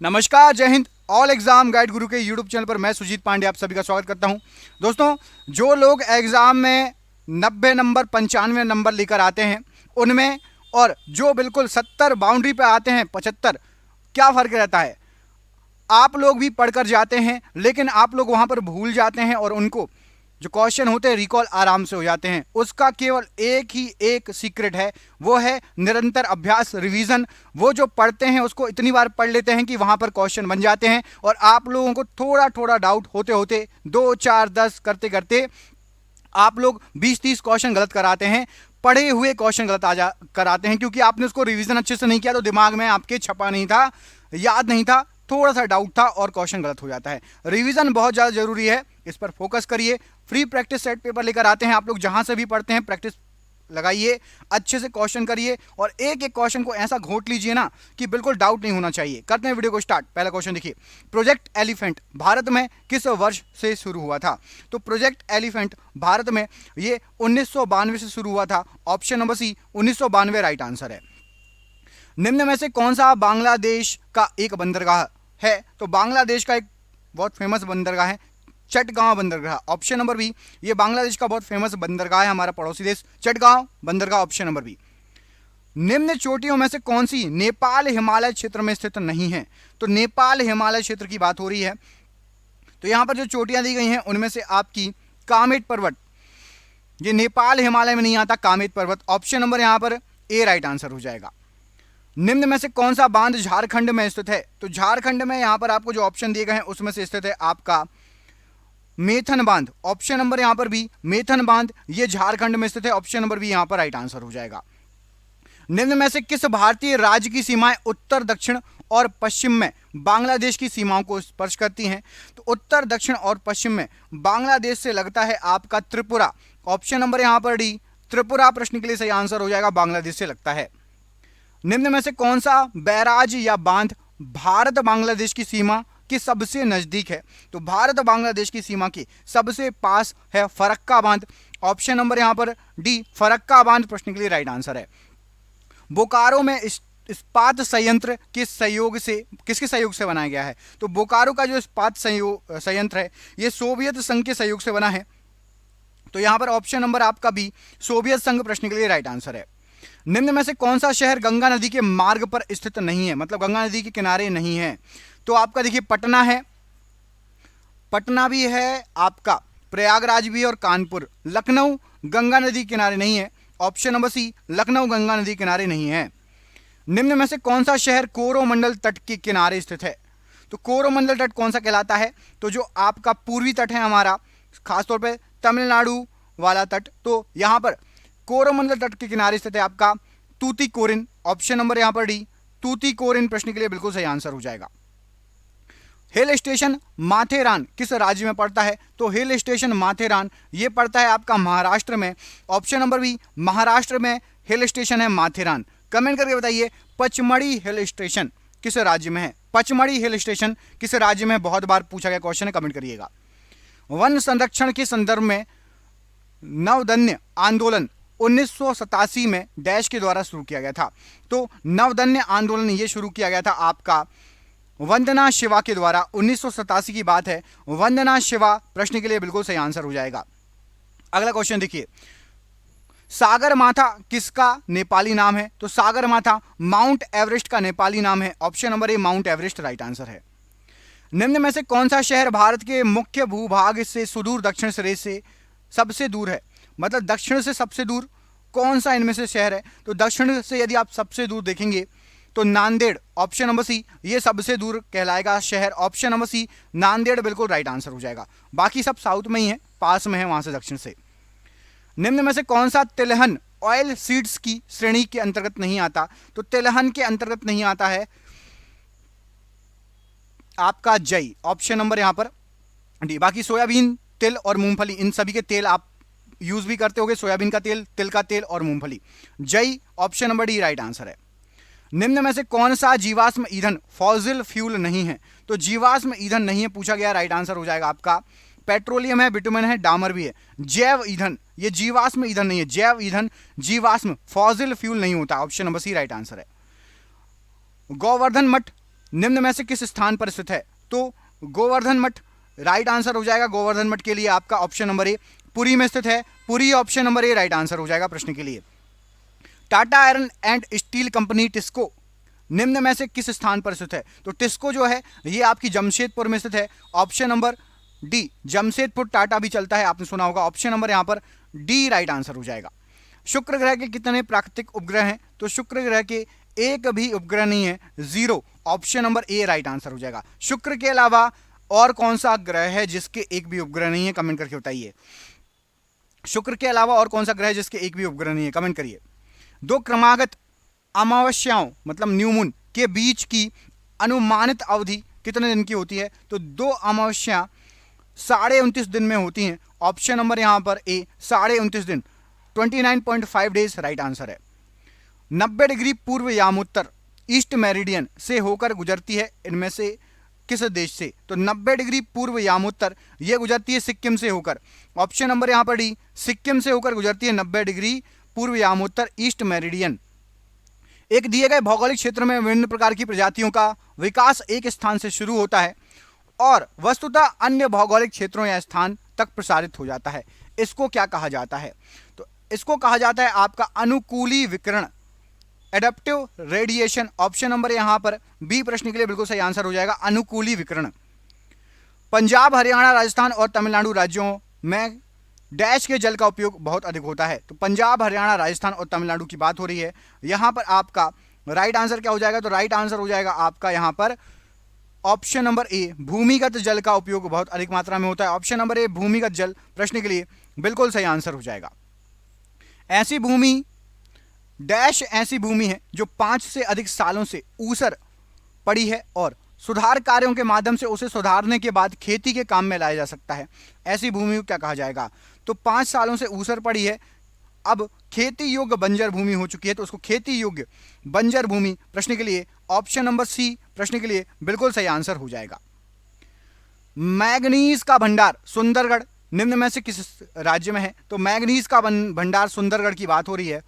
नमस्कार, जय Hind. All exam guide गुरु के यूट्यूब चैनल पर मैं सुजीत पांडे आप सभी का स्वागत करता हूं। दोस्तों, जो लोग एग्जाम में 90 नंबर 95 नंबर लेकर आते हैं उनमें और जो बिल्कुल 70 बाउंड्री पे आते हैं 75, क्या फ़र्क रहता है? आप लोग भी पढ़कर जाते हैं लेकिन आप लोग वहां पर भूल जाते हैं और उनको जो क्वेश्चन होते हैं रिकॉल आराम से हो जाते हैं। उसका केवल एक ही एक सीक्रेट है, वो है निरंतर अभ्यास, रिवीजन। वो जो पढ़ते हैं उसको इतनी बार पढ़ लेते हैं कि वहां पर क्वेश्चन बन जाते हैं और आप लोगों को थोड़ा थोड़ा डाउट होते होते 2 4 10 करते करते आप लोग 20 30 क्वेश्चन गलत कराते हैं, पढ़े हुए क्वेश्चन गलत कराते हैं, क्योंकि आपने उसको रिवीजन अच्छे से नहीं किया, तो दिमाग में आपके छपा नहीं था, याद नहीं था, थोड़ा सा डाउट था और क्वेश्चन गलत हो जाता है। रिवीजन बहुत ज़्यादा जरूरी है, इस पर फोकस करिए। फ्री प्रैक्टिस सेट पेपर लेकर आते हैं, आप लोग जहां से भी पढ़ते हैं प्रैक्टिस लगाइए, अच्छे से क्वेश्चन करिए और एक एक क्वेश्चन को ऐसा घोट लीजिए ना कि बिल्कुल डाउट नहीं होना चाहिए। करते हैं वीडियो को स्टार्ट। पहला क्वेश्चन देखिए, प्रोजेक्ट एलिफेंट भारत में किस वर्ष से शुरू हुआ था? तो प्रोजेक्ट एलिफेंट भारत में ये 1992 से शुरू हुआ था। Option number C 1992 right answer है। निम्न में से कौन सा बांग्लादेश का एक बंदरगाह है? तो बांग्लादेश का एक बहुत फेमस बंदरगाह है चटगांव बंदरगाह। ऑप्शन नंबर बी, ये बांग्लादेश का बहुत फेमस बंदरगाह है, हमारा पड़ोसी देश चटगांव बंदरगाह। Option number B. निम्न चोटियों में से कौन सी नेपाल हिमालय क्षेत्र में स्थित नहीं है? तो नेपाल हिमालय क्षेत्र की बात हो रही है, तो यहां पर जो चोटियां दी गई हैं उनमें से आपकी कामेट पर्वत, ये नेपाल हिमालय में नहीं आता कामेट पर्वत। ऑप्शन नंबर यहां पर ए राइट आंसर हो जाएगा। निम्न में से कौन सा बांध झारखंड में स्थित है? तो झारखंड में यहां पर आपको जो ऑप्शन दिए गए हैं उसमें से स्थित है आपका मेथन बांध। ऑप्शन नंबर यहां पर भी मेथन बांध, ये झारखंड में स्थित है। ऑप्शन नंबर भी यहां पर राइट आंसर हो जाएगा। निम्न में से किस भारतीय राज्य की सीमाएं उत्तर दक्षिण और पश्चिम में बांग्लादेश की सीमाओं को स्पर्श करती हैं? तो उत्तर दक्षिण और पश्चिम में बांग्लादेश से लगता है आपका त्रिपुरा। ऑप्शन नंबर यहां पर डी त्रिपुरा प्रश्न के लिए सही आंसर हो जाएगा, बांग्लादेश से लगता है। निम्न में से कौन सा बैराज या बांध भारत बांग्लादेश की सीमा के सबसे नजदीक है? तो भारत बांग्लादेश की सीमा के सबसे पास है फरक्का बांध। ऑप्शन नंबर यहां पर डी फरक्का बांध प्रश्न के लिए राइट आंसर है। बोकारो में इस्पात संयंत्र के सहयोग से किसके सहयोग से बनाया गया है? तो बोकारो का जो इस्पात संयंत्र है ये सोवियत संघ के सहयोग से बना है, तो यहां पर ऑप्शन नंबर आपका बी सोवियत संघ प्रश्न के लिए राइट आंसर है। निम्न में से कौन सा शहर गंगा नदी के मार्ग पर स्थित नहीं है, मतलब गंगा नदी के किनारे नहीं है? तो आपका देखिए पटना है, पटना भी है, आपका प्रयागराज भी है और कानपुर। लखनऊ गंगा नदी किनारे नहीं है। Option number C Lucknow Ganga नदी किनारे नहीं है। निम्न में से कौन सा शहर कोरोमंडल तट के किनारे स्थित है? तो कोरोमंडल तट कौन सा कहलाता है? तो जो आपका पूर्वी तट है हमारा, खासतौर पर तमिलनाडु वाला तट, तो यहां पर कोरोमंडल तट के किनारे स्थित है आपका तूतीकोरिन। ऑप्शन नंबर यहां पर डी तूतीकोरिन प्रश्न के लिए बिल्कुल सही आंसर हो जाएगा। हिल स्टेशन माथेरान किस राज्य में पड़ता है? तो हिल स्टेशन माथेरान ये पड़ता है आपका महाराष्ट्र में। ऑप्शन नंबर बी महाराष्ट्र में हिल स्टेशन है माथेरान। कमेंट करके बताइए पचमढ़ी हिल स्टेशन किस राज्य में है? पचमढ़ी हिल स्टेशन किस राज्य में? बहुत बार पूछा गया क्वेश्चन है, कमेंट करिएगा। वन संरक्षण के संदर्भ में नवदन्य आंदोलन 1987 में डैश के द्वारा शुरू किया गया था। तो नवदन्य आंदोलन ये शुरू किया गया था आपका वंदना शिवा के द्वारा। 1987 की बात है, वंदना शिवा प्रश्न के लिए बिल्कुल सही आंसर हो जाएगा। अगला क्वेश्चन देखिए, सागरमाथा किसका नेपाली नाम है? तो सागरमाथा माउंट एवरेस्ट का नेपाली नाम है। Option number A mount Everest right answer है। निम्न में से कौन सा शहर भारत के मुख्य भूभाग से सुदूर दक्षिण सिरे से सबसे दूर है? मतलब दक्षिण से सबसे दूर कौन सा इनमें से शहर है? तो दक्षिण से यदि आप सबसे दूर देखेंगे तो नांदेड़। ऑप्शन नंबर सी ये सबसे दूर कहलाएगा शहर। ऑप्शन नंबर सी नांदेड़ बिल्कुल राइट आंसर हो जाएगा। बाकी सब साउथ में ही है, पास में है वहां से दक्षिण से। निम्न में से कौन सा तिलहन ऑयल सीड्स की श्रेणी के अंतर्गत नहीं आता? तो तिलहन के अंतर्गत नहीं आता है आपका जई। ऑप्शन नंबर यहां पर डी। बाकी सोयाबीन, तिल और मूंगफली, इन सभी के तेल आप यूज भी करते होंगे, सोयाबीन का तेल, तिल का तेल और मूंगफली। जई option number D right answer है। निम्न में से कौन सा जीवाश्म ईंधन फॉसिल फ्यूल नहीं है? तो जीवाश्म ईंधन नहीं है पूछा गया, राइट आंसर हो जाएगा आपका पेट्रोलियम है, बिटुमेन है, डामर भी है। जैव ईंधन ये जीवाश्म ईंधन नहीं है, जैव ईंधन जीवाश्म फॉसिल फ्यूल नहीं होता। Option number C right answer है। गोवर्धन मठ निम्न में से किस स्थान पर स्थित है? तो गोवर्धन मठ राइट आंसर हो जाएगा। गोवर्धन मठ के लिए आपका ऑप्शन नंबर ए। पुरी में स्थित है, Puri option number A right answer हो जाएगा प्रश्न के लिए। Tata iron and steel company TISCO निम्न में से किस स्थान पर स्थित है? तो टिस्को जो है ये आपकी जमशेदपुर में स्थित है, option number D. Jamshedpur Tata भी चलता है, आपने सुना होगा, ऑप्शन नंबर यहां पर डी राइट आंसर हो जाएगा। शुक्र ग्रह के कितने प्राकृतिक उपग्रह हैं? तो शुक्र ग्रह के एक भी उपग्रह नहीं है, 0, option number A right answer हो जाएगा। शुक्र के अलावा और कौन सा ग्रह है जिसके एक भी उपग्रह नहीं है? कमेंट करके बताइए। शुक्र के अलावा और कौन सा ग्रह है जिसके एक भी उपग्रह नहीं है? कमेंट करिए। दो क्रमागत अमावस्याओं मतलब न्यू मून के बीच की अनुमानित अवधि कितने दिन की होती है? तो 2 अमावस्या 29.5 दिन में होती हैं, ऑप्शन नंबर यहां पर ए 29.5 दिन, 29.5 डेज राइट आंसर है। 90 डिग्री पूर्व यामोत्तर ईस्ट मेरिडियन से होकर गुजरती है इनमें से किस देश से? तो 90 डिग्री पूर्व यामोत्तर यह गुजरती है सिक्किम से होकर, ऑप्शन नंबर यहां पर डी, सिक्किम से होकर गुजरती है 90 डिग्री पूर्व यामोत्तर ईस्ट मेरिडियन। एक दिए गए भौगोलिक क्षेत्र में विभिन्न प्रकार की प्रजातियों का विकास एक स्थान से शुरू होता है और वस्तुतः अन्य भौगोलिक क्षेत्रों या स्थान तक प्रसारित हो जाता है। इसको क्या कहा जाता है? तो इसको कहा जाता है आपका अनुकूली विकिरण, एडेप्टिव रेडिएशन, ऑप्शन नंबर यहां पर बी प्रश्न के लिए बिल्कुल सही आंसर हो जाएगा, अनुकूली विकिरण। पंजाब, हरियाणा, राजस्थान और तमिलनाडु राज्यों में डैश के जल का उपयोग बहुत अधिक होता है। तो पंजाब, हरियाणा, राजस्थान और तमिलनाडु की बात हो रही है। यहां पर आपका राइट आंसर क्या हो जाएगा? तो राइट आंसर हो जाएगा आपका यहां पर ऑप्शन नंबर ए, भूमिगत जल का उपयोग बहुत अधिक मात्रा में होता है, ऑप्शन नंबर ए भूमिगत जल प्रश्न के लिए बिल्कुल सही आंसर हो जाएगा। ऐसी भूमि डैश ऐसी भूमि है जो 5 से अधिक सालों से ऊसर पड़ी है और सुधार कार्यों के माध्यम से उसे सुधारने के बाद खेती के काम में लाया जा सकता है। ऐसी भूमि को क्या कहा जाएगा? तो 5 सालों से ऊसर पड़ी है, अब खेती योग्य बंजर भूमि हो चुकी है, तो उसको खेती योग्य बंजर भूमि प्रश्न के लिए ऑप्शन नंबर सी प्रश्न के लिए बिल्कुल सही आंसर हो जाएगा। मैग्नीज का भंडार सुंदरगढ़ निम्न में से किस राज्य में है? तो मैग्नीज का भंडार सुंदरगढ़ की बात हो रही है,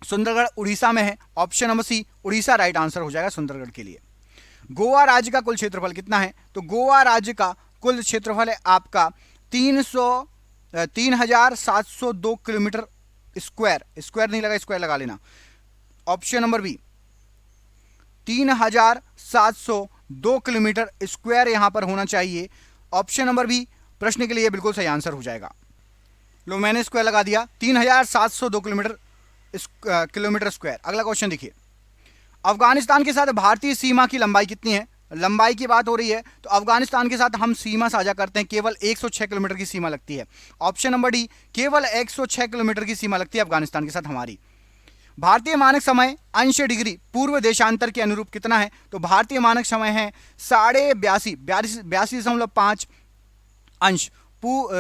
सुंदरगढ़ उड़ीसा में है, option number C Orissa right answer हो जाएगा सुंदरगढ़ के लिए। गोवा राज्य का कुल क्षेत्रफल कितना है? तो गोवा राज्य का कुल क्षेत्रफल है आपका 3,702 किलोमीटर स्क्वायर, स्क्वायर नहीं लगा, स्क्वायर लगा लेना, option number B 3,702 kilometre square यहां पर होना चाहिए, ऑप्शन नंबर बी प्रश्न के लिए बिल्कुल सही आंसर हो जाएगा। लो मैंने स्क्वायर लगा दिया, 3,702 किलोमीटर स्क्वायर। अगला क्वेश्चन देखिए, अफगानिस्तान के साथ भारतीय सीमा की लंबाई कितनी है? लंबाई की बात हो रही है तो अफगानिस्तान के साथ हम सीमा साझा करते हैं, केवल 106 किलोमीटर की सीमा लगती है, ऑप्शन नंबर डी केवल 106 किलोमीटर की सीमा लगती है अफगानिस्तान के साथ हमारी। भारतीय मानक समय अंश डिग्री पूर्व देशांतर के अनुरूप कितना है? तो भारतीय मानक समय है 82.5 अंश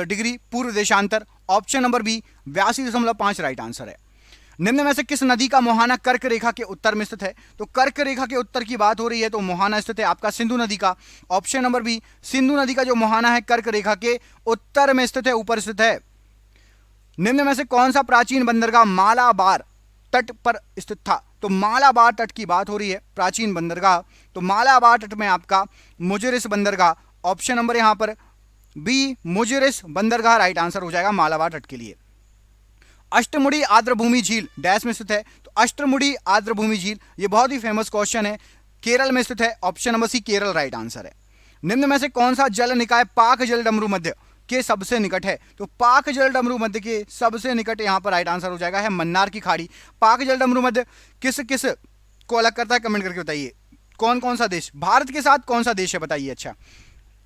डिग्री पूर्व देशांतर, option number B 82.5 right answer है। निम्न में से किस नदी का मुहाना कर्क रेखा के उत्तर में स्थित है? तो कर्क रेखा के उत्तर की बात हो रही है तो मुहाना स्थित है आपका सिंधु नदी का, ऑप्शन नंबर बी सिंधु नदी का जो मुहाना है कर्क रेखा के उत्तर में स्थित है, ऊपर स्थित है। निम्न में से कौन सा प्राचीन बंदरगाह मालाबार तट पर स्थित था? तो मालाबार तट की बात हो रही है, प्राचीन बंदरगाह, तो मालाबार तट में आपका मुजिरिस बंदरगाह, ऑप्शन नंबर यहां पर बी मुजिरिस बंदरगाह राइट आंसर हो जाएगा मालाबार तट के लिए। अष्टमुड़ी आर्द्रभूमि झील डैश में स्थित है? तो अष्टमुड़ी आर्द्रभूमि झील ये बहुत ही फेमस क्वेश्चन है, केरल में स्थित है, option number C Kerala right answer है। निम्न में से कौन सा जल निकाय पाक जल डमरू मध्य के सबसे निकट है? तो पाक जल डमरू मध्य के सबसे निकट यहां पर राइट आंसर हो जाएगा है मन्नार की खाड़ी। पाक जल डमरू मध्य किस किस को अलग करता है? कमेंट करके बताइए, कौन कौन सा देश भारत के साथ कौन सा देश है बताइए। अच्छा,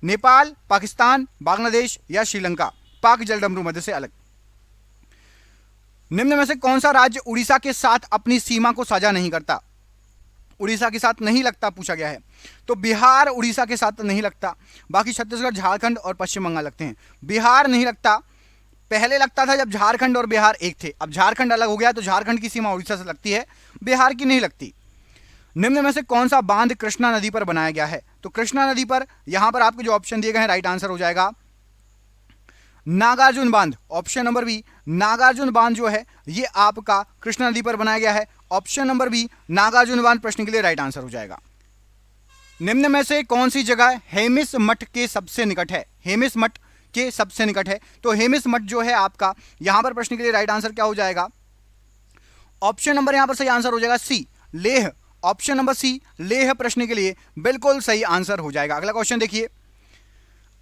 नेपाल, पाकिस्तान, बांग्लादेश या श्रीलंका पाक जल डमरू मध्य से अलग। निम्न में से कौन सा राज्य उड़ीसा के साथ अपनी सीमा को साझा नहीं करता? उड़ीसा के साथ नहीं लगता पूछा गया है, तो बिहार उड़ीसा के साथ नहीं लगता, बाकी छत्तीसगढ़, झारखंड और पश्चिम बंगाल लगते हैं। बिहार नहीं लगता, पहले लगता था जब झारखंड और बिहार एक थे, अब झारखंड अलग हो गया तो झारखंड की सीमा उड़ीसा से लगती है, बिहार की नहीं लगती। निम्न में से कौन सा बांध कृष्णा नदी पर बनाया गया है? तो कृष्णा नदी पर यहां पर आपके जो ऑप्शन दिए गए हैं राइट आंसर हो जाएगा नागार्जुन बांध, ऑप्शन नंबर बी नागार्जुन बांध जो है ये आपका कृष्णा नदी पर बनाया गया है, ऑप्शन नंबर बी नागार्जुन बांध प्रश्न के लिए राइट आंसर हो जाएगा। निम्न में से कौन सी जगह हेमिस मठ के सबसे निकट है? हेमिस मठ के सबसे निकट है, तो हेमिस मठ जो है आपका यहां पर प्रश्न के लिए राइट आंसर क्या हो जाएगा? ऑप्शन नंबर यहां पर सही आंसर हो जाएगा C, Leh. Option number C, Leh प्रश्न के लिए बिल्कुल सही आंसर हो जाएगा। अगला क्वेश्चन देखिए,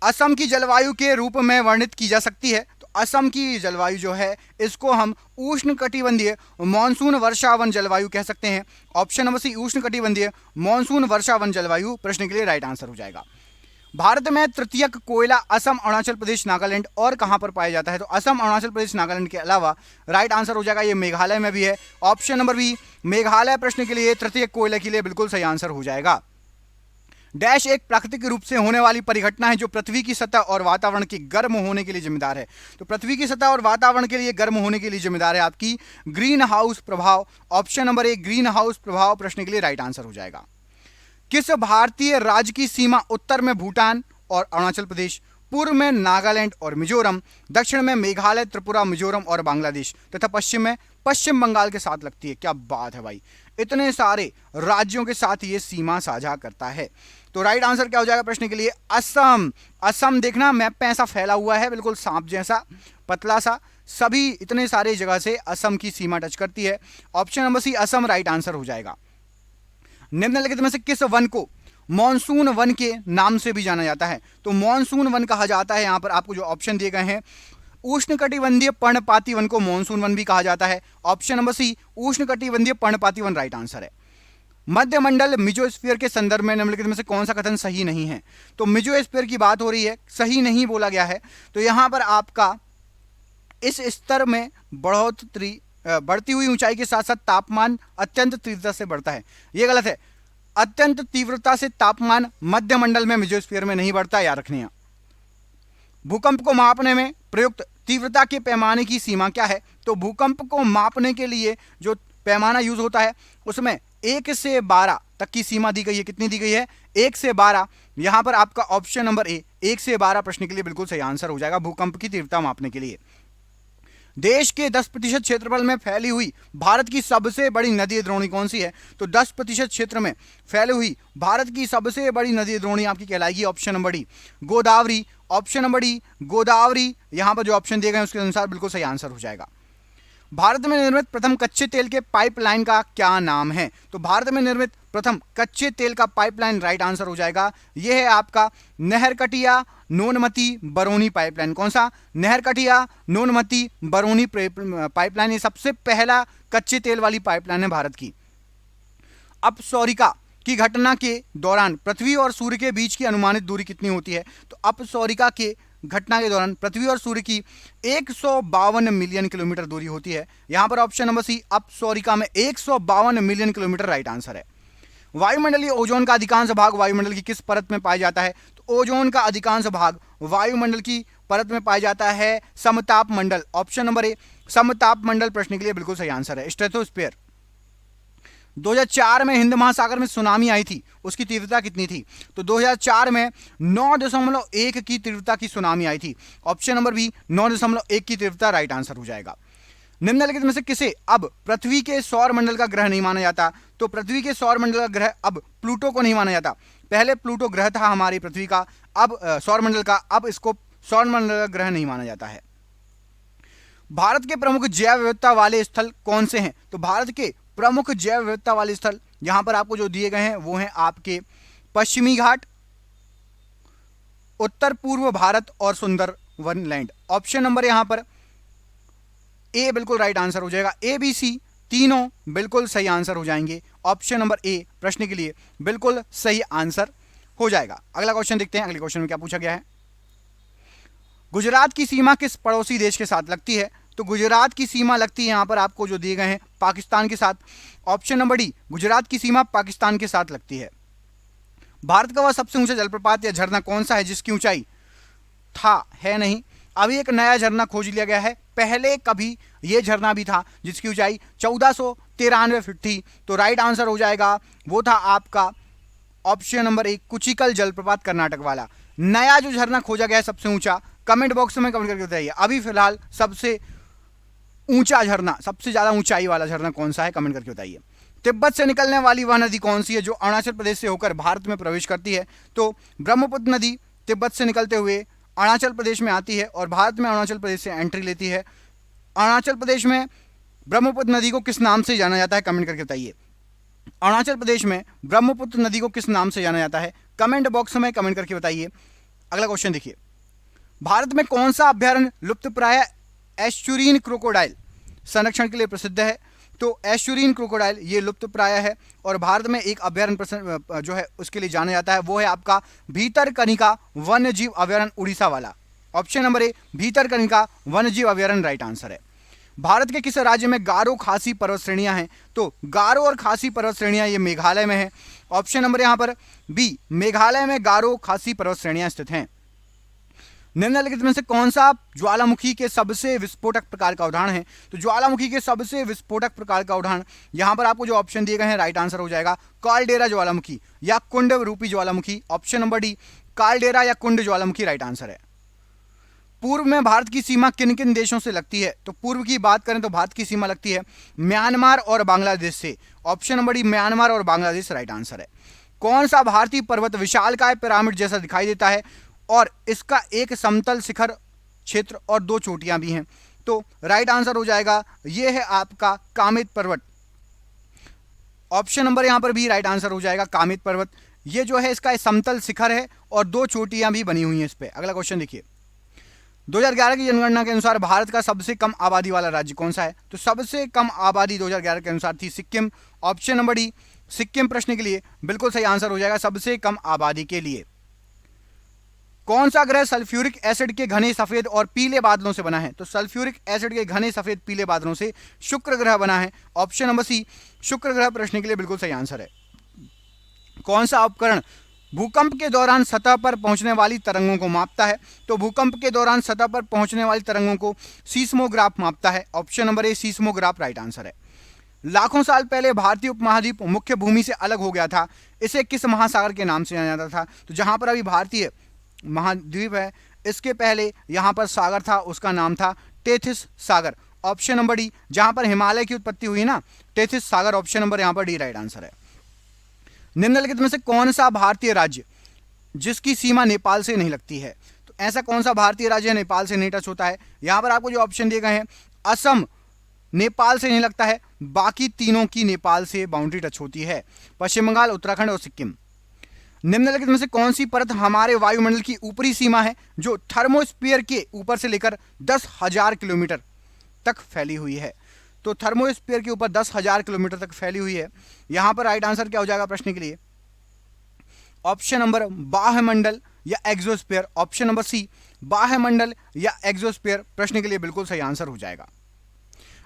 असम की जलवायु के रूप में वर्णित की जा सकती है। तो असम की जलवायु जो है इसको हम उष्णकटिबंधीय मॉनसून वर्षावन जलवायु कह सकते हैं। ऑप्शन नंबर सी, उष्णकटिबंधीय मॉनसून वर्षावन जलवायु प्रश्न के लिए राइट आंसर हो जाएगा। भारत में तृतीयक कोयला असम, अरुणाचल प्रदेश, नागालैंड और कहां पर पाया जाता है? तो असम, अरुणाचल प्रदेश, नागालैंड के अलावा राइट आंसर हो जाएगा ये मेघालय में भी है। ऑप्शन नंबर बी, मेघालय प्रश्न के लिए तृतीयक कोयले के लिए बिल्कुल सही आंसर हो जाएगा। डैश एक प्राकृतिक रूप से होने वाली परिघटना है जो पृथ्वी की सतह और वातावरण के गर्म होने के लिए जिम्मेदार है। तो पृथ्वी की सतह और वातावरण के लिए गर्म होने के लिए जिम्मेदार है आपकी ग्रीन हाउस प्रभाव। Option number A, green house प्रभाव प्रश्न के लिए राइट आंसर हो जाएगा। किस भारतीय राज्य की सीमा उत्तर में भूटान और अरुणाचल प्रदेश, पूर्व में नागालैंड और मिजोरम, दक्षिण में मेघालय, त्रिपुरा, मिजोरम और बांग्लादेश तथा पश्चिम में पश्चिम बंगाल के साथ लगती है? क्या बात है भाई, इतने सारे राज्यों के साथ ये सीमा साझा करता है। तो राइट आंसर क्या हो जाएगा प्रश्न के लिए? असम। असम देखना मैप पे ऐसा फैला हुआ है, बिल्कुल सांप जैसा पतला सा, सभी इतने सारे जगह से असम की सीमा टच करती है। Option number C, Assam right answer हो जाएगा। निम्नलिखित में से किस वन को मॉनसून वन के नाम से भी जाना जाता है? तो मॉनसून वन कहा जाता है, यहां पर आपको जो ऑप्शन दिए गए हैं, उष्णकटिबंधीय पर्णपाती वन को मॉनसून वन भी कहा जाता है। ऑप्शन नंबर सी, उष्णकटिबंधीय पर्णपाती वन राइट आंसर है। मध्यमंडल मिजोस्फीयर के संदर्भ में निम्नलिखित में से कौन सा कथन सही नहीं है? तो मिजोस्फीयर की बात हो रही है, सही नहीं बोला गया है। तो यहां पर आपका इस स्तर में बढ़ोतरी, बढ़ती हुई ऊंचाई के साथ साथ तापमान अत्यंत तीव्रता से बढ़ता है, यह गलत है। अत्यंत तीव्रता से तापमान मध्यमंडल में मिजोस्फीयर में नहीं बढ़ता, याद रखनी है। भूकंप को मापने में प्रयुक्त तीव्रता के पैमाने की सीमा क्या है? तो भूकंप को मापने के लिए जो पैमाना यूज होता है उसमें 1 से 12 तक की सीमा दी गई है। कितनी दी गई है? 1 से 12। यहां पर आपका ऑप्शन नंबर ए, 1 से 12 प्रश्न के लिए बिल्कुल सही आंसर हो जाएगा भूकंप की तीव्रता मापने के लिए। देश के 10% क्षेत्रफल में फैली हुई भारत की सबसे बड़ी नदी द्रोणी कौन सी है? तो 10% क्षेत्र में फैली हुई भारत की सबसे बड़ी नदी द्रोणी आपकी कहलाएगी option number D, Godavari. Option number D, Godavari. यहां पर जो ऑप्शन दिए गए उसके अनुसार बिल्कुल सही आंसर हो जाएगा। भारत में निर्मित प्रथम कच्चे तेल के पाइपलाइन का क्या नाम है? तो भारत में निर्मित प्रथम कच्चे तेल का पाइपलाइन राइट आंसर हो जाएगा, यह है आपका नहरकटिया नोनमती बरौनी पाइपलाइन। कौन सा? नहरकटिया नोनमती बरौनी पाइपलाइन। ये सबसे पहला कच्चे तेल वाली पाइपलाइन है भारत की। अपसौरिका की घटना के दौरान पृथ्वी और सूर्य के बीच की अनुमानित दूरी कितनी होती है? तो अपसौरिका के घटना के दौरान पृथ्वी और सूर्य की 152 मिलियन किलोमीटर दूरी होती है। यहां पर ऑप्शन नंबर सी, अपसौरिका में 152 मिलियन किलोमीटर राइट आंसर है। वायुमंडलीय ओजोन का अधिकांश भाग वायुमंडल की किस परत में पाया जाता है? तो ओजोन का अधिकांश भाग वायुमंडल की परत में पाया जाता है समताप मंडल। ऑप्शन नंबर ए, समताप मंडल प्रश्न के लिए बिल्कुल सही आंसर है। स्ट्रेटोस्फीयर। 2004 में हिंद महासागर में सुनामी आई थी, उसकी तीव्रता कितनी थी? तो 2004 में 9.1 की तीव्रता की सुनामी आई थी। ऑप्शन नंबर बी, 9.1 की तीव्रता राइट आंसर हो जाएगा। निम्नलिखित में से किसे अब पृथ्वी के सौर मंडल का ग्रह नहीं माना जाता? तो पृथ्वी के सौर मंडल का ग्रह अब प्लूटो को नहीं माना जाता। पहले प्लूटो ग्रह था हमारी पृथ्वी का, अब सौर मंडल का, अब इसको सौर मंडल का ग्रह नहीं माना जाता है। भारत के प्रमुख जैव विविधता वाले स्थल कौन से हैं? तो भारत के प्रमुख जैव विविधता वाले स्थल यहां पर आपको जो दिए गए हैं वो हैं आपके पश्चिमी घाट, उत्तर पूर्व भारत और सुंदरवन लैंड। ऑप्शन नंबर यहां पर ए बिल्कुल राइट आंसर हो जाएगा। ए बी सी तीनों बिल्कुल सही आंसर हो जाएंगे। ऑप्शन नंबर ए प्रश्न के लिए बिल्कुल सही आंसर हो जाएगा। अगला क्वेश्चन देखते हैं, अगले क्वेश्चन में क्या पूछा गया है। गुजरात की सीमा किस पड़ोसी देश के साथ लगती है? तो गुजरात की सीमा लगती है यहां पर आपको जो दिए गए हैं पाकिस्तान के साथ। ऑप्शन नंबर डी, गुजरात की सीमा पाकिस्तान के साथ लगती है। भारत का वह सबसे ऊंचा जलप्रपात या झरना कौन सा है जिसकी ऊंचाई है नहीं, अभी एक नया झरना खोज लिया गया है। पहले कभी यह झरना भी था जिसकी ऊंचाई 1493 फीट थी। तो राइट आंसर हो जाएगा, वो था आपका ऑप्शन नंबर 1, कुचिकल जलप्रपात कर्नाटक वाला। नया जो झरना खोजा गया है सबसे ऊंचा, कमेंट बॉक्स में कमेंट करके बताइए अभी फिलहाल सबसे ऊंचा झरना, सबसे ज्यादा ऊंचाई वाला झरना कौन सा है, कमेंट करके बताइए। तिब्बत से निकलने वाली वह नदी कौन सी है जो अरुणाचल प्रदेश से होकर भारत में प्रवेश करती है? तो ब्रह्मपुत्र नदी तिब्बत से निकलते हुए अरुणाचल प्रदेश में आती है और भारत में अरुणाचल प्रदेश से एंट्री लेती है। अरुणाचल प्रदेश में ब्रह्मपुत्र नदी को किस नाम से जाना जाता है? कमेंट करके बताइए। अरुणाचल प्रदेश में ब्रह्मपुत्र नदी को किस नाम से जाना जाता है? कमेंट बॉक्स में कमेंट करके बताइए। अगला क्वेश्चन देखिए, भारत में कौन सा अभ्यारण्य लुप्तप्राय एस्चुरीन क्रोकोडाइल संरक्षण के लिए प्रसिद्ध है? तो एस्चुरीन क्रोकोडाइल ये लुप्तप्राय है और भारत में एक अभ्यारण्य जो है उसके लिए जाना जाता है, वो है आपका भीतरकनिका वन्यजीव अभ्यारण्य उड़ीसा वाला। ऑप्शन नंबर ए भीतरकनिका वन्यजीव अभ्यारण्य राइट आंसर है। भारत के किस राज्य में गारो खासी पर्वत श्रेणियां हैं? तो गारो और खासी पर्वत श्रेणियां ये मेघालय में है। ऑप्शन नंबर यहां पर बी, मेघालय में गारो खासी पर्वत श्रेणियां स्थित हैं। निम्नलिखित में से कौन सा ज्वालामुखी के सबसे विस्फोटक प्रकार का उदाहरण है? तो ज्वालामुखी के सबसे विस्फोटक प्रकार का उदाहरण यहां पर आपको जो ऑप्शन दिए गए हैं राइट आंसर हो जाएगा कालडेरा ज्वालामुखी या कुंड रूपी ज्वालामुखी। ऑप्शन नंबर डी कालडेरा या कुंड ज्वालामुखी राइट आंसर है। पूर्व में भारत की सीमा किन किन देशों से लगती है? तो पूर्व की बात करें तो भारत की सीमा लगती है म्यांमार और बांग्लादेश से। ऑप्शन नंबर डी म्यांमार और बांग्लादेश राइट आंसर है। कौन सा भारतीय पर्वत विशालकाय पिरामिड जैसा दिखाई देता है और इसका एक समतल शिखर क्षेत्र और 2 चोटियां भी हैं? तो राइट आंसर हो जाएगा यह है आपका कामित पर्वत। ऑप्शन नंबर यहां पर भी राइट आंसर हो जाएगा कामित पर्वत। ये जो है इसका समतल शिखर है और 2 चोटियां भी बनी हुई हैं इस पे। अगला क्वेश्चन देखिए, 2011 की जनगणना के अनुसार भारत का सबसे कम आबादी वाला राज्य कौन सा है? तो सबसे कम आबादी 2011 के अनुसार थी Sikkim. Option number D Sikkim प्रश्न के लिए बिल्कुल सही आंसर हो जाएगा सबसे कम आबादी के लिए। कौन सा ग्रह सल्फ्यूरिक एसिड के घने सफेद और पीले बादलों से बना है? तो सल्फ्यूरिक एसिड के घने सफेद पीले बादलों से शुक्र ग्रह बना है। ऑप्शन नंबर सी शुक्र ग्रह प्रश्न के लिए बिल्कुल सही आंसर है। कौन सा उपकरण भूकंप के दौरान सतह पर पहुंचने वाली तरंगों को मापता है? तो भूकंप के दौरान सतह पर पहुंचने वाली तरंगों को सीस्मोग्राफ मापता है। Option number A seismograph right answer है। लाखों साल पहले भारतीय उपमहाद्वीप मुख्य भूमि से अलग हो गया था, इसे किस महासागर के नाम से जाना जाता था? तो जहां पर अभी भारतीय महाद्वीप है इसके पहले यहां पर सागर था, उसका नाम था टेथिस सागर। ऑप्शन नंबर डी जहां पर हिमालय की उत्पत्ति हुई ना, टेथिस सागर। ऑप्शन नंबर यहां पर डी राइट आंसर है। निम्नलिखित में से कौन सा भारतीय राज्य जिसकी सीमा नेपाल से नहीं लगती है? तो ऐसा कौन सा भारतीय राज्य नेपाल से नहीं टच होता है? यहां पर आपको जो ऑप्शन दिए गए हैं, असम नेपाल से नहीं लगता है, बाकी तीनों की नेपाल से बाउंड्री टच होती है, पश्चिम बंगाल, उत्तराखंड और सिक्किम। निम्नलिखित में से कौन सी परत हमारे वायुमंडल की ऊपरी सीमा है जो थर्मोस्फीयर के ऊपर से लेकर 10,000 किलोमीटर तक फैली हुई है? तो थर्मोस्फीयर के ऊपर 10,000 किलोमीटर तक फैली हुई है। यहां पर राइट आंसर क्या हो जाएगा प्रश्न के लिए? ऑप्शन नंबर बाह्यमंडल या एक्सोस्फीयर। ऑप्शन नंबर सी बाह्यमंडल या एक्सोस्फीयर प्रश्न के लिए बिल्कुल सही आंसर हो जाएगा।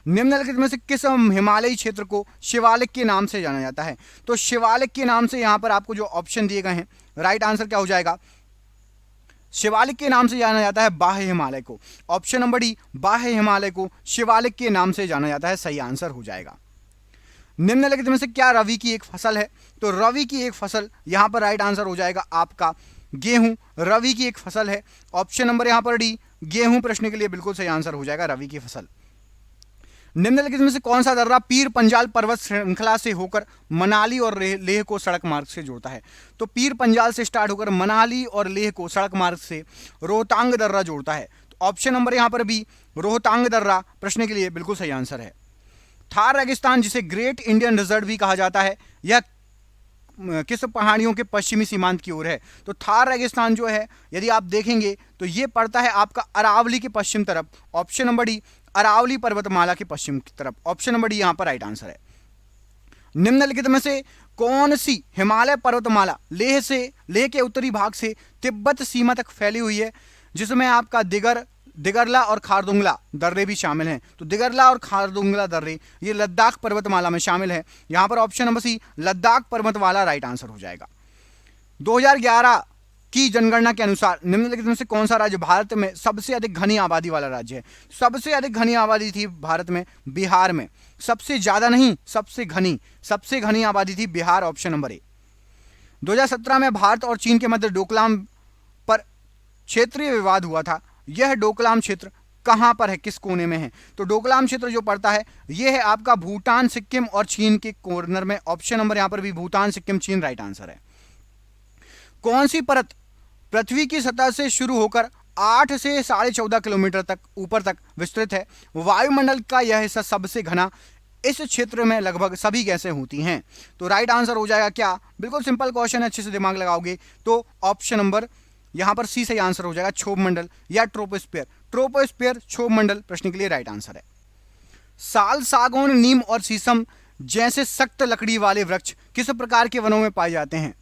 निम्नलिखित में से किस हिमालयी क्षेत्र को शिवालिक के नाम से जाना जाता है? तो शिवालिक के नाम से यहां पर आपको जो ऑप्शन दिए गए हैं राइट आंसर क्या हो जाएगा? शिवालिक के नाम से जाना जाता है बाह्य हिमालय को। ऑप्शन नंबर डी बाह्य हिमालय को शिवालिक के नाम से जाना जाता है, सही आंसर हो जाएगा। निम्नलिखित में से क्या रवि की एक फसल है? तो रवि की एक फसल यहां पर राइट आंसर हो जाएगा आपका गेहूं। रवि की एक फसल है। ऑप्शन नंबर यहां पर डी गेहूं प्रश्न के लिए बिल्कुल सही आंसर हो जाएगा रवि की फसल। निम्नलिखित में से कौन सा दर्रा पीर पंजाल पर्वत श्रृंखला से होकर मनाली और लेह को सड़क मार्ग से जोड़ता है? तो पीर पंजाल से स्टार्ट होकर मनाली और लेह को सड़क मार्ग से रोहतांग दर्रा जोड़ता है। तो ऑप्शन नंबर यहां पर भी रोहतांग दर्रा प्रश्न के लिए बिल्कुल सही आंसर है। थार रेगिस्तान जिसे ग्रेट इंडियन डेजर्ट भी कहा जाता है, यह किस पहाड़ियों के पश्चिमी सीमांत की ओर है? तो थार रेगिस्तान जो है यदि आप देखेंगे तो ये पड़ता है आपका अरावली के पश्चिम तरफ। ऑप्शन नंबर डी अरावली पर्वतमाला के पश्चिम की तरफ। ऑप्शन नंबर डी यहां पर राइट आंसर है। निम्नलिखित में से कौन सी हिमालय पर्वतमाला लेह के उत्तरी भाग से तिब्बत सीमा तक फैली हुई है, जिसमें आपका दिगरला और खारदुंगला दर्रे भी शामिल हैं? तो दिगरला और खारदुंगला दर्रे ये लद्दाख पर्वतमाला में शामिल है। यहां पर ऑप्शन नंबर सी लद्दाख पर्वतमाला राइट आंसर हो जाएगा। 2011 की जनगणना के अनुसार निम्नलिखित में से कौन सा राज्य भारत में सबसे अधिक घनी आबादी वाला राज्य है? सबसे अधिक घनी आबादी थी भारत में बिहार में। सबसे ज्यादा नहीं, सबसे घनी आबादी थी बिहार। Option number A. 2017 में भारत और चीन के मध्य डोकलाम पर क्षेत्रीय विवाद हुआ था। यह डोकलाम क्षेत्र कहां पर है, किस कोने में है? तो डोकलाम क्षेत्र जो पड़ता है ये है आपका भूटान, सिक्किम और चीन के कॉर्नर में। ऑप्शन नंबर यहां पर भी भूटान, सिक्किम, चीन राइट आंसर है। कौन सी परत पृथ्वी की सतह से शुरू होकर 8 से 14.5 किलोमीटर तक ऊपर तक विस्तृत है? वायुमंडल का यह हिस्सा सबसे घना, इस क्षेत्र में लगभग सभी गैसें होती हैं। तो राइट आंसर हो जाएगा क्या? बिल्कुल सिंपल क्वेश्चन है, अच्छे से दिमाग लगाओगे तो ऑप्शन नंबर यहां पर सी सही आंसर हो जाएगा, क्षोभ मंडल या ट्रोपोस्फीयर। ट्रोपोस्फीयर क्षोभ मंडल प्रश्न के लिए राइट आंसर है। साल, सागौन, नीम और शीशम जैसे सख्त लकड़ी वाले वृक्ष किस प्रकार के वनों में पाए जाते हैं?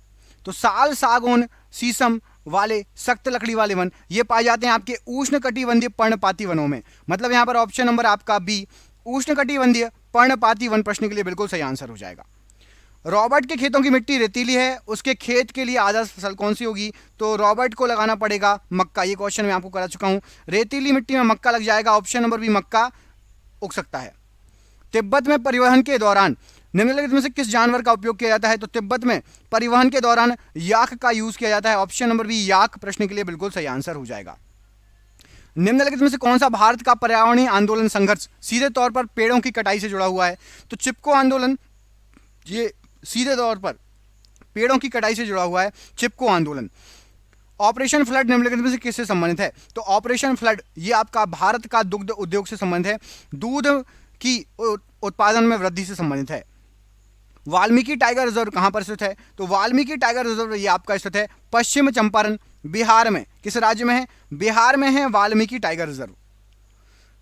तो साल, सागौन, शीशम वाले सख्त लकड़ी वाले वन ये पाए जाते हैं आपके उष्णकटिबंधीय पर्णपाती वनों में। मतलब यहां पर ऑप्शन नंबर आपका बी उष्णकटिबंधीय पर्णपाती वन प्रश्न के लिए बिल्कुल सही आंसर हो जाएगा। रॉबर्ट के खेतों की मिट्टी रेतीली है, उसके खेत के लिए आदर्श फसल कौन सी होगी? तो रॉबर्ट को लगाना पड़ेगा मक्का। ये क्वेश्चन मैं आपको करा चुका हूं, रेतीली मिट्टी में मक्का लग जाएगा, ऑप्शन नंबर बी मक्का उग सकता है। तिब्बत में परिवहन के दौरान निम्नलिखित में से किस जानवर का उपयोग किया जाता है? तो तिब्बत में परिवहन के दौरान याक का यूज किया जाता है, ऑप्शन नंबर बी याक प्रश्न के लिए बिल्कुल सही आंसर हो जाएगा। निम्नलिखित में से कौन सा भारत का पर्यावरणीय आंदोलन संघर्ष सीधे तौर पर पेड़ों की कटाई से जुड़ा हुआ है? तो चिपको आंदोलन ये सीधे तौर पर पेड़ों की कटाई से जुड़ा हुआ है, चिपको आंदोलन। ऑपरेशन फ्लड निम्नलिखित में से किससे संबंधित है? तो ऑपरेशन फ्लड ये आपका भारत का दुग्ध उद्योग से संबंधित है, दूध की उत्पादन में वृद्धि से संबंधित है। वाल्मीकि टाइगर रिजर्व कहां पर स्थित है? तो वाल्मीकि टाइगर रिजर्व ये आपका स्थित है पश्चिम चंपारण, बिहार में। किस राज्य में है? बिहार में है वाल्मीकि टाइगर रिजर्व।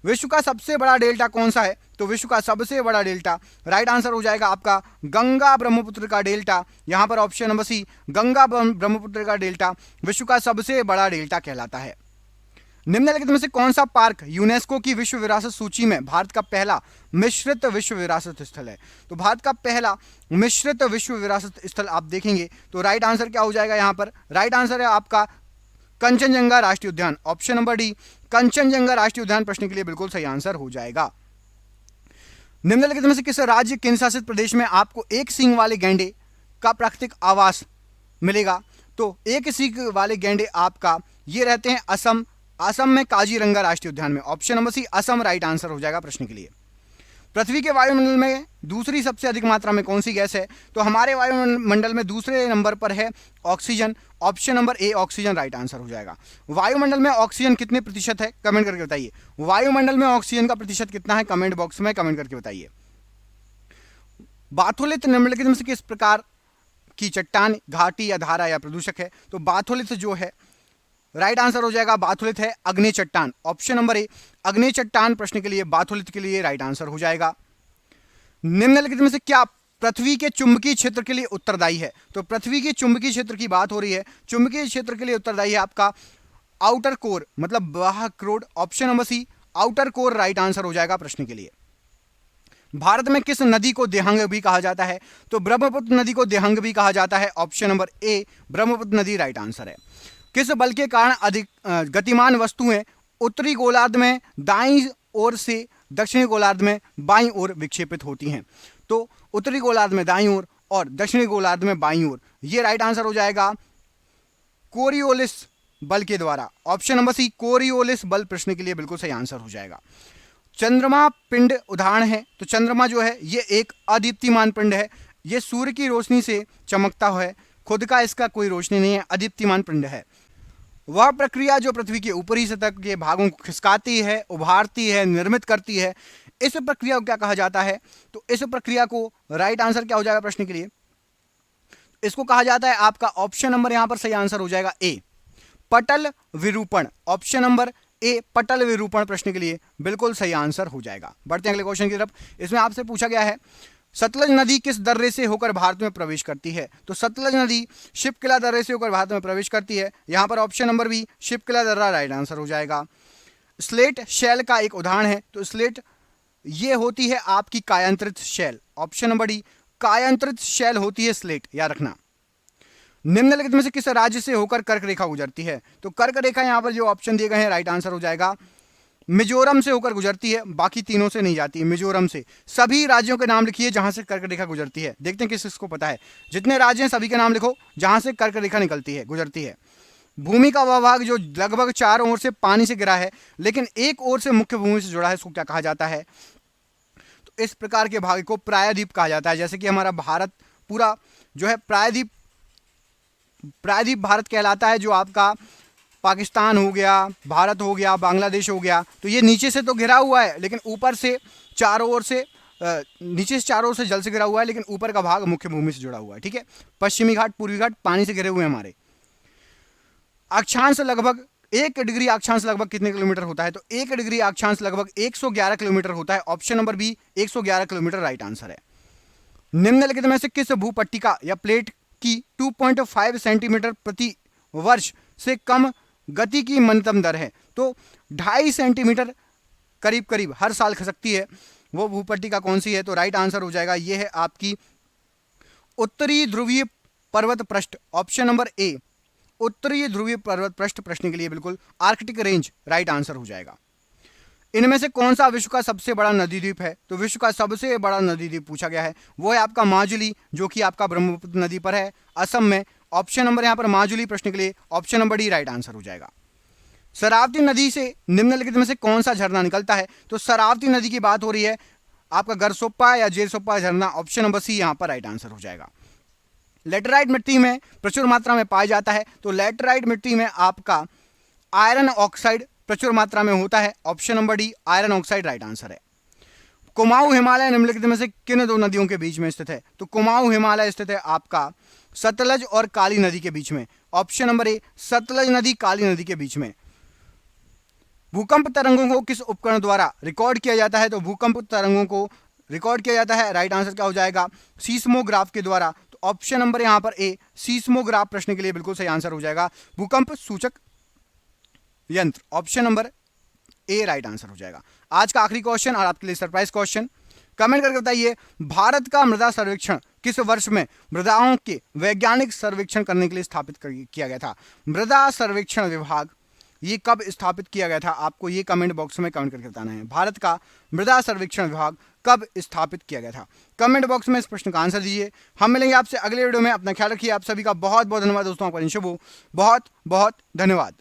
विश्व का सबसे बड़ा डेल्टा कौन सा है? तो विश्व का सबसे बड़ा डेल्टा राइट आंसर हो जाएगा आपका गंगा ब्रह्मपुत्र का डेल्टा। यहां पर option number C Ganga Brahmaputra का डेल्टा विश्व का सबसे बड़ा डेल्टा कहलाता है। निम्नलिखित में से कौन सा पार्क यूनेस्को की विश्व विरासत सूची में भारत का पहला मिश्रित विश्व विरासत स्थल है? तो भारत का पहला मिश्रित विश्व विरासत स्थल आप देखेंगे तो राइट आंसर क्या हो जाएगा? यहां पर राइट आंसर है आपका कंचनजंगा राष्ट्रीय उद्यान, ऑप्शन नंबर डी कंचनजंगा राष्ट्रीय उद्यान प्रश्न के लिए बिल्कुल सही आंसर हो जाएगा। निम्नलिखित में से किस राज्य केंद्र शासित प्रदेश में आपको एक सींग वाले गैंडे का प्राकृतिक आवास मिलेगा? तो एक सींग वाले गैंडे आपका ये रहते हैं असम, असम में काजीरंगा राष्ट्रीय उद्यान में, option number C Assam right answer हो जाएगा प्रश्न के लिए। पृथ्वी के वायुमंडल में दूसरी सबसे अधिक मात्रा में कौन सी गैस है? तो हमारे वायुमंडल में दूसरे नंबर पर है oxygen, option number A oxygen right answer हो जाएगा। वायुमंडल में ऑक्सीजन कितने प्रतिशत है? कमेंट करके बताइए। वायुमंडल में ऑक्सीजन का प्रतिशत कितना है? कमेंट बॉक्स में कमेंट करके बताइए। बाथोलित निम्नलिखित में से किस प्रकार की चट्टान, घाटी या धारा या प्रदूषक है? तो बाथोलित जो है राइट आंसर हो जाएगा बाथोलित है अग्नि चट्टान, ऑप्शन नंबर ए अग्नि चट्टान प्रश्न के लिए बाथोलित के लिए राइट आंसर हो जाएगा। निम्नलिखित में से क्या पृथ्वी के चुंबकीय क्षेत्र के लिए उत्तरदायी है? तो पृथ्वी के चुंबकीय क्षेत्र की बात हो रही है, चुंबकीय क्षेत्र के लिए उत्तरदायी है आपका आउटर कोर मतलब बाह्य core, option number C outer core right answer हो जाएगा प्रश्न के लिए। भारत में किस नदी को देहांग भी कहा जाता है? तो ब्रह्मपुत्र नदी को देहांग भी कहा जाता है, ऑप्शन नंबर ए ब्रह्मपुत्र नदी राइट आंसर है। किस बल के कारण अधिक गतिमान वस्तुएं उत्तरी गोलार्ध में दाईं ओर से दक्षिणी गोलार्ध में बाईं ओर विक्षेपित होती हैं? तो उत्तरी गोलार्ध में दाईं ओर और दक्षिणी गोलार्ध में बाईं ओर, ये राइट आंसर हो जाएगा कोरियोलिस बल के द्वारा, ऑप्शन नंबर सी कोरियोलिस बल प्रश्न के लिए बिल्कुल सही आंसर हो जाएगा। चंद्रमा पिंड उदाहरण है, तो चंद्रमा जो है ये एक अदीप्तिमान पिंड है, ये सूर्य की रोशनी से चमकता है, खुद का इसका कोई रोशनी नहीं है, अदीप्तिमान पिंड है। वह प्रक्रिया जो पृथ्वी के ऊपरी सतह के भागों को खिसकाती है, उभारती है, निर्मित करती है, इस प्रक्रिया को क्या कहा जाता है? तो इस प्रक्रिया को राइट आंसर क्या हो जाएगा प्रश्न के लिए? इसको कहा जाता है आपका ऑप्शन नंबर यहां पर सही आंसर हो जाएगा ए पटल विरूपण, ऑप्शन नंबर ए पटल विरूपण प्रश्न के लिए बिल्कुल सही आंसर हो जाएगा। बढ़ते हैं अगले क्वेश्चन की तरफ। इसमें आपसे पूछा गया है सतलज नदी किस दर्रे से होकर भारत में प्रवेश करती है? तो सतलज नदी शिपकिला दर्रे से होकर भारत में प्रवेश करती है, यहां पर ऑप्शन नंबर बी शिपकिला दर्रा राइट आंसर हो जाएगा। स्लेट शैल का एक उदाहरण है, तो स्लेट ये होती है आपकी कायांतरित शैल, ऑप्शन नंबर डी कायांतरित शैल होती है स्लेट, याद रखना। निम्नलिखित में से किस राज्य से होकर कर्क रेखा गुजरती है? तो कर्क रेखा यहां पर जो ऑप्शन दिए गए हैं राइट आंसर हो जाएगा मिजोरम से होकर गुजरती है, बाकी तीनों से नहीं जाती है, मिजोरम से। सभी राज्यों के नाम लिखिए जहां से कर्क रेखा गुजरती है, देखते हैं किस किसको पता है। जितने राज्य हैं सभी के नाम लिखो जहां से कर्क रेखा निकलती है, गुजरती है। भूमि का वह भाग जो लगभग चारों ओर से पानी से घिरा है लेकिन एक ओर से मुख्य भूमि से जुड़ा है, इसको क्या कहा जाता है? तो इस प्रकार के भाग को प्रायद्वीप कहा जाता है। जैसे कि हमारा भारत पूरा जो है प्रायद्वीप भारत कहलाता है, जो आपका पाकिस्तान हो गया, भारत हो गया, बांग्लादेश हो गया, तो ये नीचे से तो घिरा हुआ है लेकिन ऊपर से चारों ओर से नीचे से चारों ओर से जल से घिरा हुआ है लेकिन ऊपर का भाग मुख्य भूमि से जुड़ा हुआ है। ठीक है, पश्चिमी घाट पूर्वी घाट पानी से घिरे हुए हैं हमारे। अक्षांश लगभग 1 डिग्री अक्षांश लगभग कितने किलोमीटर होता है? तो 1 डिग्री अक्षांश लगभग 111 किलोमीटर होता है। Option number B 111 kilometre right answer है। निम्नलिखित में से किस भूपट्टिका या प्लेट की 2.5 सेंटीमीटर प्रति वर्ष से कम गति की न्यूनतम दर है? तो 2.5 सेंटीमीटर करीब करीब हर साल खसकती है, वो भूपट्टिका कौन सी है? तो राइट आंसर हो जाएगा ये है आपकी उत्तरी ध्रुवीय पर्वत पृष्ठ। ऑप्शन नंबर ए उत्तरी ध्रुवीय पर्वत पृष्ठ प्रश्न के लिए बिल्कुल आर्कटिक रेंज राइट आंसर हो जाएगा। इनमें से कौन सा विश्व का सबसे बड़ा नदी द्वीप है? तो विश्व का सबसे बड़ा नदी द्वीप पूछा गया है, वो है आपका माजुली, जो कि आपका ब्रह्मपुत्र नदी पर है, असम में। ऑप्शन नंबर यहाँ पर माजुली प्रश्न के लिए option number D right answer हो जाएगा। शरावती नदी से निम्नलिखित में से कौन सा झरना निकलता है? तो शरावती नदी की बात हो रही है, आपका गरसोप्पा या जेरसोप्पा झरना। ऑप्शन नंबर सी यहाँ पर राइट आंसर हो जाएगा। लेटराइट मिट्टी में प्रचुर मात्रा में पाया जाता है, तो लेटराइट मिट्टी में आपका आयरन ऑक्साइड प्रचुर मात्रा में होता है। Option number D iron oxide right answer है। कुमाऊं हिमालय निम्नलिखित में से किन दो नदियों के बीच में स्थित है? तो कुमाऊं हिमालय स्थित है आपका सतलज और काली नदी के बीच में। ऑप्शन नंबर ए सतलज नदी काली नदी के बीच में। भूकंप तरंगों को किस उपकरण द्वारा रिकॉर्ड किया जाता है? तो भूकंप तरंगों को रिकॉर्ड किया जाता है, राइट आंसर क्या हो जाएगा? सीस्मोग्राफ के द्वारा। तो ऑप्शन नंबर यहां पर ए सीस्मोग्राफ प्रश्न के लिए बिल्कुल सही आंसर हो जाएगा, भूकंप सूचक यंत्र। Option number A right answer हो जाएगा। आज का आखिरी क्वेश्चन और आपके लिए सरप्राइज क्वेश्चन, कमेंट करके बताइए भारत का मृदा सर्वेक्षण किस वर्ष में मृदाओं के वैज्ञानिक सर्वेक्षण करने के लिए स्थापित किया गया था? मृदा सर्वेक्षण विभाग ये कब स्थापित किया गया था? आपको ये कमेंट बॉक्स में कमेंट करके बताना है, भारत का मृदा सर्वेक्षण विभाग कब स्थापित किया गया था? कमेंट बॉक्स में इस प्रश्न का आंसर दीजिए। हम मिलेंगे आपसे अगले वीडियो में, अपना ख्याल रखिए। आप सभी का बहुत बहुत धन्यवाद दोस्तों, आपका दिन शुभ हो। बहुत बहुत धन्यवाद।